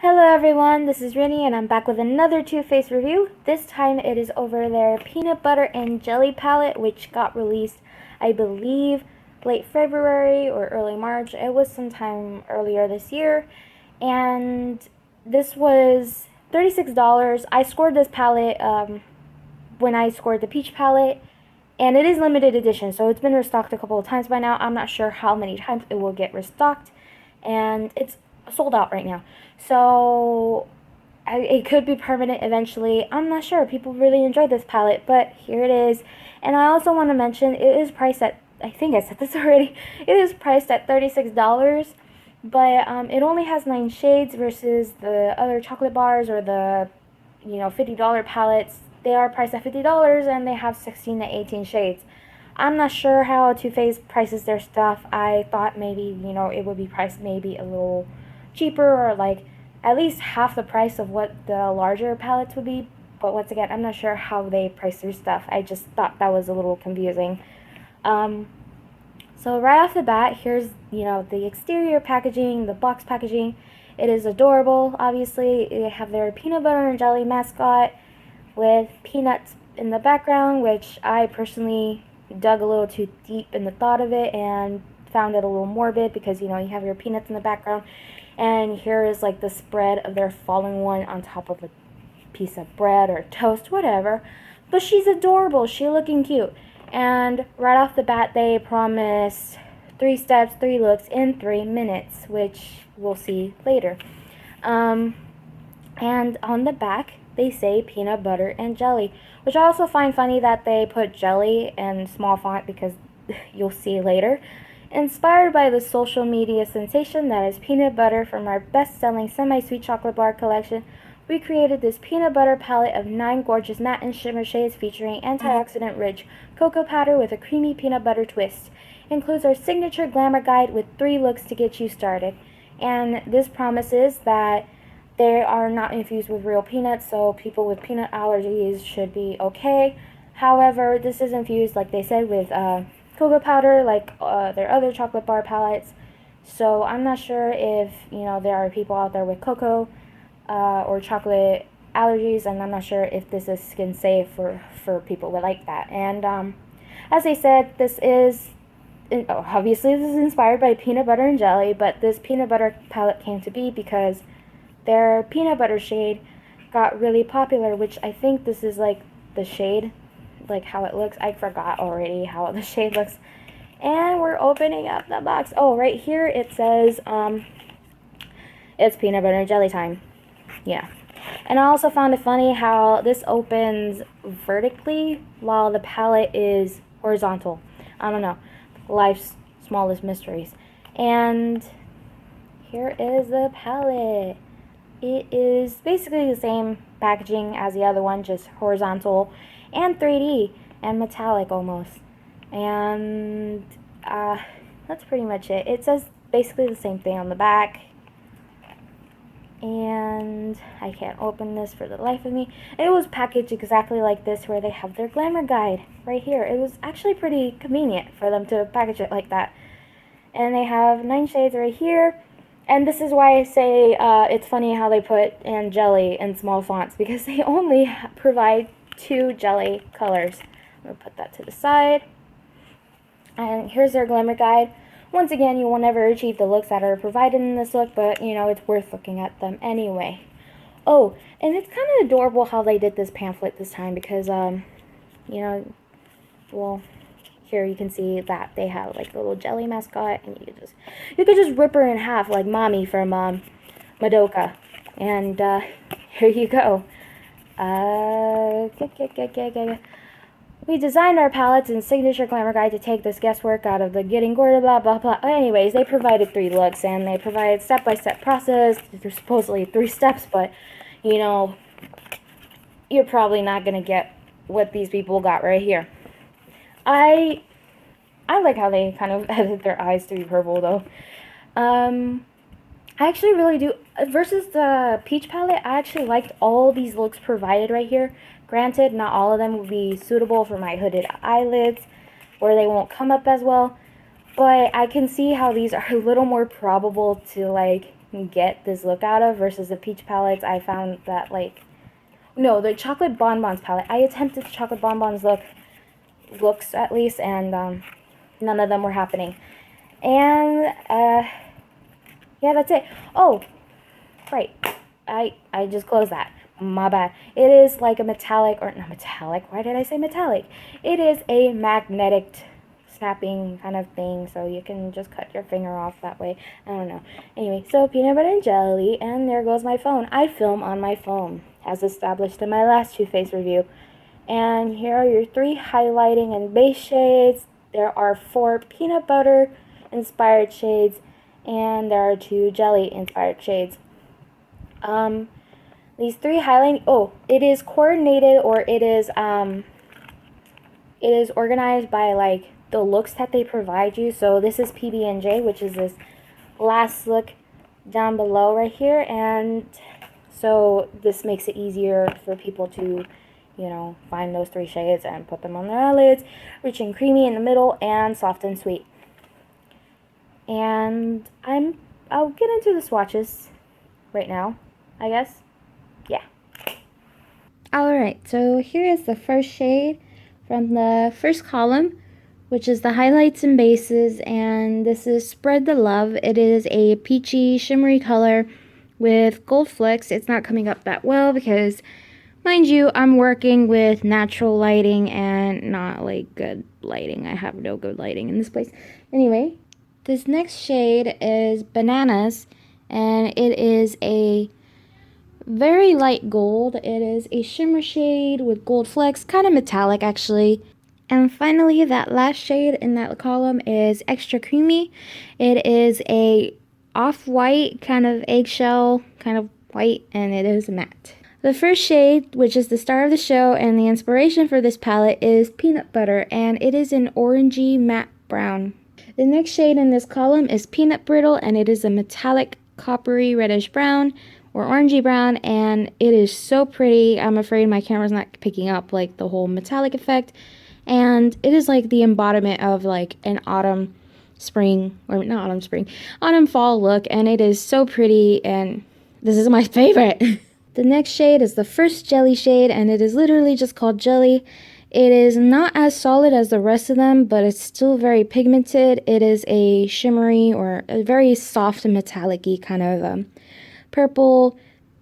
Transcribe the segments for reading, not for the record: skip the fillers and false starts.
Hello everyone, this is Rini and I'm back with another Too Faced review. This time it is over their peanut butter and jelly palette, which got released, I believe, late February or early March. It was sometime earlier this year, and this was $36. I scored this palette when I scored the peach palette, and it is limited edition, so it's been restocked a couple of times by now. I'm not sure how many times it will get restocked, and it's sold out right now. So it could be permanent eventually. I'm not sure. People really enjoyed this palette, but here it is. And I also want to mention it is priced at, I think I said this already, it is priced at $36, but it only has 9 shades versus the other chocolate bars or the $50 palettes. They are priced at $50 and they have 16 to 18 shades. I'm not sure how Too Faced prices their stuff. I thought maybe, it would be priced maybe a little cheaper or like at least half the price of what the larger palettes would be. But once again, I'm not sure how they price their stuff. I just thought that was a little confusing. So right off the bat, here's, the exterior packaging, the box packaging. It is adorable, obviously. They have their peanut butter and jelly mascot with peanuts in the background, which I personally dug a little too deep in the thought of it and found it a little morbid because, you have your peanuts in the background. And here is like the spread of their falling one on top of a piece of bread or toast, whatever. But she's adorable. She's looking cute. And right off the bat, they promise 3 steps, 3 looks in 3 minutes, which we'll see later. And on the back, they say peanut butter and jelly, which I also find funny that they put jelly in small font because you'll see later. Inspired by the social media sensation that is peanut butter from our best-selling semi-sweet chocolate bar collection, we created this peanut butter palette of 9 gorgeous matte and shimmer shades featuring antioxidant-rich cocoa powder with a creamy peanut butter twist. Includes our signature glamour guide with 3 looks to get you started. And this promises that they are not infused with real peanuts, so people with peanut allergies should be okay. However, this is infused, like they said, with cocoa powder like their other chocolate bar palettes. So I'm not sure if there are people out there with cocoa or chocolate allergies, and I'm not sure if this is skin safe for people that like that. And as I said, this is obviously this is inspired by peanut butter and jelly, but this peanut butter palette came to be because their peanut butter shade got really popular, which I think this is like the shade, like how it looks. I forgot already how the shade looks. And we're opening up the box. Oh, right here it says it's peanut butter and jelly time. Yeah. And I also found it funny how this opens vertically while the palette is horizontal. I don't know. Life's smallest mysteries. And here is the palette. It is basically the same packaging as the other one, just horizontal and 3D and metallic almost. And that's pretty much it. It says basically the same thing on the back. And I can't open this for the life of me. It was packaged exactly like this, where they have their glamour guide right here. It was actually pretty convenient for them to package it like that. And they have 9 shades right here. And this is why I say it's funny how they put and jelly in small fonts, because they only provide 2 jelly colors. I'm going to put that to the side. And here's their glamour guide. Once again, you will never achieve the looks that are provided in this look, but, it's worth looking at them anyway. Oh, and it's kind of adorable how they did this pamphlet this time because, well, here you can see that they have like a little jelly mascot, and you could just rip her in half like Mommy from Madoka. And here you go. We designed our palettes and signature glamour guide to take this guesswork out of the getting gorgeous, blah, blah, blah. Anyways, they provided 3 looks, and they provided step-by-step process. There's supposedly 3 steps, but, you're probably not going to get what these people got right here. I like how they kind of edit their eyes to be purple, though. I actually really do. Versus the peach palette, I actually liked all these looks provided right here. Granted, not all of them will be suitable for my hooded eyelids, or they won't come up as well. But I can see how these are a little more probable to, like, get this look out of versus the peach palettes. I found that, like, no, the chocolate bonbons palette. I attempted the chocolate bonbons looks at least, and none of them were happening. And yeah, that's it. Oh, right. I just closed that. My bad. It is like a metallic, or not metallic. Why did I say metallic? It is a magnetic snapping kind of thing, so you can just cut your finger off that way. I don't know. Anyway, so peanut butter and jelly, and there goes my phone. I film on my phone, as established in my last Too Faced review. And here are your 3 highlighting and base shades. There are 4 peanut butter inspired shades, and there are 2 jelly inspired shades. These 3 highlighting, it is coordinated, or it is organized by, like, the looks that they provide you. So this is PB&J, which is this last look down below right here, and so this makes it easier for people to, you know, find those 3 shades and put them on their eyelids. Rich and creamy in the middle, and soft and sweet. And I'll get into the swatches right now, I guess. Yeah. Alright, so here is the first shade from the first column, which is the highlights and bases, and this is Spread the Love. It is a peachy, shimmery color with gold flecks. It's not coming up that well because, mind you, I'm working with natural lighting and not, like, good lighting. I have no good lighting in this place. Anyway, this next shade is Bananas, and it is a very light gold. It is a shimmer shade with gold flecks, kind of metallic actually. And finally, that last shade in that column is Extra Creamy. It is a off-white, kind of eggshell, kind of white, and it is matte. The first shade, which is the star of the show and the inspiration for this palette, is Peanut Butter, and it is an orangey matte brown. The next shade in this column is Peanut Brittle, and it is a metallic coppery reddish brown or orangey brown, and it is so pretty. I'm afraid my camera's not picking up, like, the whole metallic effect, and it is like the embodiment of, like, an autumn spring, or not autumn spring, autumn fall look, and it is so pretty, and this is my favorite. The next shade is the first jelly shade, and it is literally just called Jelly. It is not as solid as the rest of them, but it's still very pigmented. It is a shimmery, or a very soft and metallic-y kind of purple.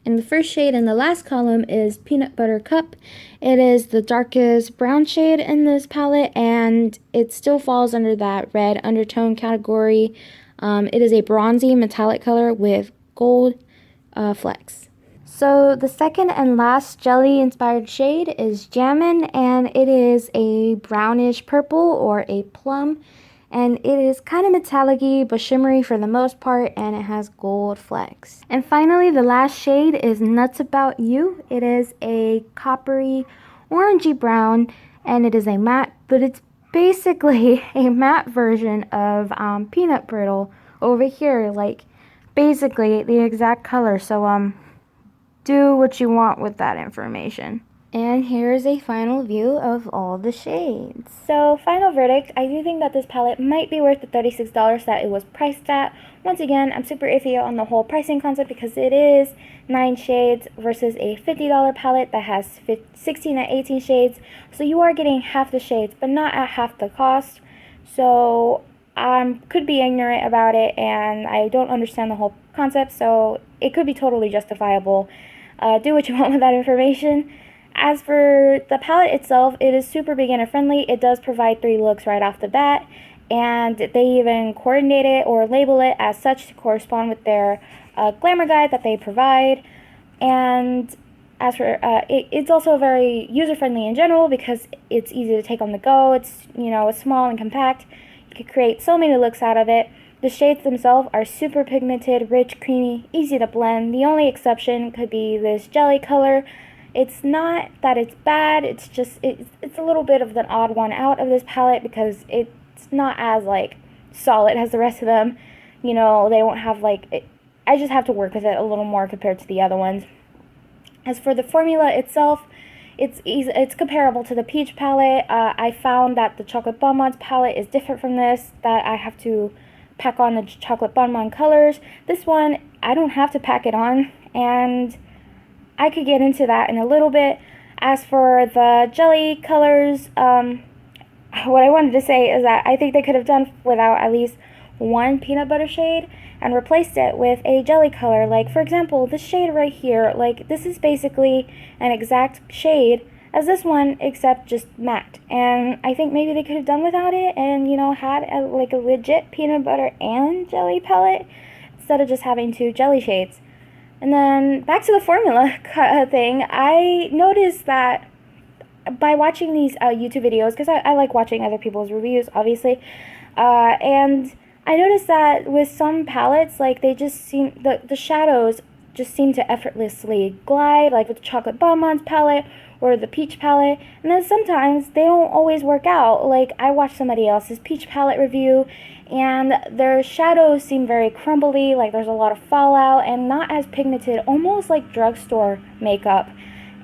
And the first shade in the last column is Peanut Butter Cup. It is the darkest brown shade in this palette, and it still falls under that red undertone category. It is a bronzy metallic color with gold flecks. So the second and last jelly inspired shade is Jammin', and it is a brownish purple or a plum, and it is kind of metallic-y but shimmery for the most part, and it has gold flecks. And finally, the last shade is Nuts About You. It is a coppery orangey brown, and it is a matte, but it's basically a matte version of Peanut Brittle over here, like basically the exact color. So do what you want with that information. And here's a final view of all the shades. So, final verdict, I do think that this palette might be worth the $36 that it was priced at. Once again, I'm super iffy on the whole pricing concept because it is 9 shades versus a $50 palette that has 16 and 18 shades. So you are getting half the shades, but not at half the cost. So I could be ignorant about it, and I don't understand the whole concept, so it could be totally justifiable. Do what you want with that information. As for the palette itself, it is super beginner friendly. It does provide 3 looks right off the bat, and they even coordinate it or label it as such to correspond with their glamour guide that they provide. And as for it's also very user friendly in general because it's easy to take on the go. It's, you know, it's small and compact. You could create so many looks out of it. The shades themselves are super pigmented, rich, creamy, easy to blend. The only exception could be this jelly color. It's not that it's bad, it's just, it's a little bit of an odd one out of this palette because it's not as, like, solid as the rest of them. You know, they won't have, like, I just have to work with it a little more compared to the other ones. As for the formula itself, it's comparable to the peach palette. I found that the chocolate bonbons palette is different from this, that I have to pack on the chocolate bonbon colors. This one I don't have to pack it on, and I could get into that in a little bit. As for the jelly colors, what I wanted to say is that I think they could have done without at least one peanut butter shade and replaced it with a jelly color. Like, for example, this shade right here, like, this is basically an exact shade as this one, except just matte. And I think maybe they could have done without it and, you know, had like a legit peanut butter and jelly palette instead of just having two jelly shades. And then back to the formula thing, I noticed that by watching these YouTube videos, because I like watching other people's reviews, obviously, and I noticed that with some palettes, like, they just seem, the shadows just seem to effortlessly glide, like with the Chocolate Bonbons palette or the Peach palette, and then sometimes they don't always work out. Like, I watched somebody else's Peach palette review, and their shadows seem very crumbly, like there's a lot of fallout, and not as pigmented, almost like drugstore makeup.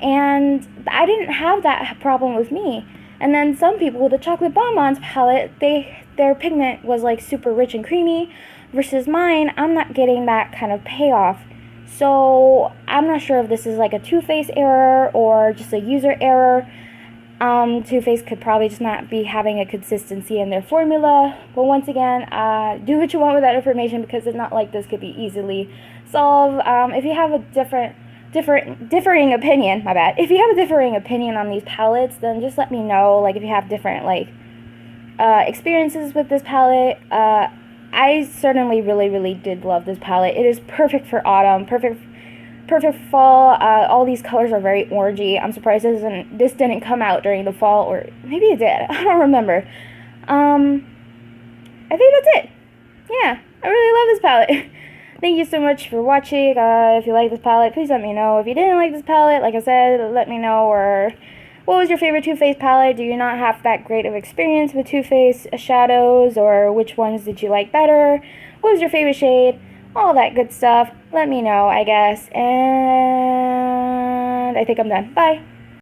And I didn't have that problem with me. And then some people with the Chocolate Bonbons palette, their pigment was like super rich and creamy, versus mine, I'm not getting that kind of payoff. So I'm not sure if this is like a Too Faced error or just a user error. Too Faced could probably just not be having a consistency in their formula. But once again, do what you want with that information, because it's not like this could be easily solved. If you have a differing opinion, my bad. If you have a differing opinion on these palettes, then just let me know. Like, if you have different, like, experiences with this palette. I certainly really did love this palette. It is perfect for autumn, perfect fall. All these colors are very orangey. I'm surprised this didn't come out during the fall, or maybe it did. I don't remember. I think that's it. Yeah, I really love this palette. Thank you so much for watching. If you like this palette, please let me know. If you didn't like this palette, like I said, let me know. Or what was your favorite Too Faced palette? Do you not have that great of experience with Too Faced shadows? Or which ones did you like better? What was your favorite shade? All that good stuff. Let me know, I guess. And I think I'm done. Bye.